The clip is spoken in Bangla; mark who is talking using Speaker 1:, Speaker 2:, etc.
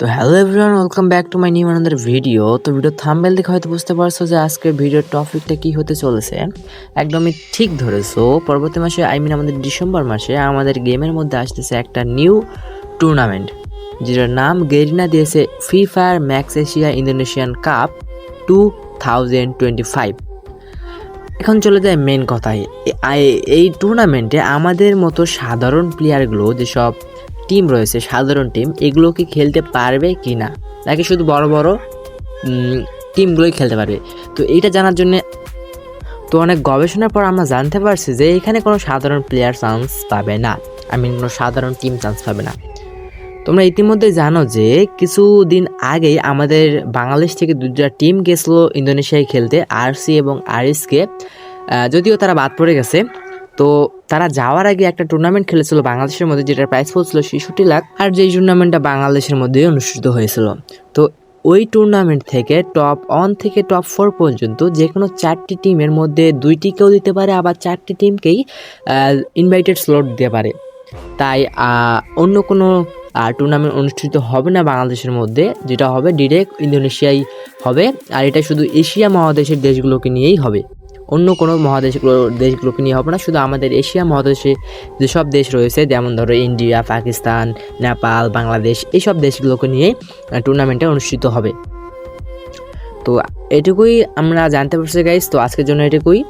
Speaker 1: তো hello everyone, welcome back to my new another video. তো ভিডিও থাম্বনেল দেখে হয়তো বুঝতে পারছো যে আজকের ভিডিওর টপিকটা কি হতে চলেছে। একদমই ঠিক ধরেছো। পরবর্তী মাসে আমাদের ডিসেম্বর মাসে আমাদের গেমের মধ্যে আসতেছে একটা নিউ টুর্নামেন্ট, যেটার নাম গেরিনা দিয়েছে free fire max Asia Indonesian cup 2025। এখন চলে যায় মেন কথায়। এই টুর্নামেন্টে আমাদের মতো সাধারণ প্লেয়ারগুলো, যেসব টিম রয়েছে সাধারণ টিম, এগুলো কি খেলতে পারবে কি না, নাকি শুধু বড় বড় টিমগুলোই খেলতে পারবে। তো এইটা জানার জন্য অনেক গবেষণার পর আমরা জানতে পারছি যে এখানে কোনো সাধারণ প্লেয়ার চান্স পাবে না, কোনো সাধারণ টিম চান্স পাবে না। তোমরা ইতিমধ্যে জানো যে কিছুদিন আগেই আমাদের বাংলাদেশ থেকে দুটা টিম গেছিলো ইন্দোনেশিয়ায় খেলতে, আরসি এবং আরএসকে। যদিও তারা বাদ পড়ে গেছে। তো তারা যাওয়ার আগে একটা টুর্নামেন্ট খেলেছিল বাংলাদেশের মধ্যে, যেটার প্রাইস পড়ছিল 66 লাখ, আর যেই টুর্নামেন্টটা বাংলাদেশের মধ্যেই অনুষ্ঠিত হয়েছিল। তো ওই টুর্নামেন্ট থেকে টপ 1 থেকে টপ 4 পর্যন্ত যে কোনো 4টি টিমের মধ্যে 2টিকেও দিতে পারে, আবার 4টি টিমকেই ইনভাইটেড স্লট দিতে পারে। তাই অন্য কোনো টুর্নামেন্ট অনুষ্ঠিত হবে না বাংলাদেশের মধ্যে, যেটা হবে ডিরেক্ট ইন্দোনেশিয়াই হবে। আর এটা শুধু এশিয়া মহাদেশের দেশগুলোকে নিয়েই হবে, অন্য কোনো দেশগুলোকে নিয়ে হবে না। শুধু আমাদের এশিয়া মহাদেশে যেসব দেশ রয়েছে, যেমন ধরো ইন্ডিয়া, পাকিস্তান, নেপাল, বাংলাদেশ, এইসব দেশগুলোকে নিয়ে টুর্নামেন্টটা অনুষ্ঠিত হবে। তো এটুকুই আমরা জানতে পারছি গাইস। তো আজকের জন্য এটুকুই।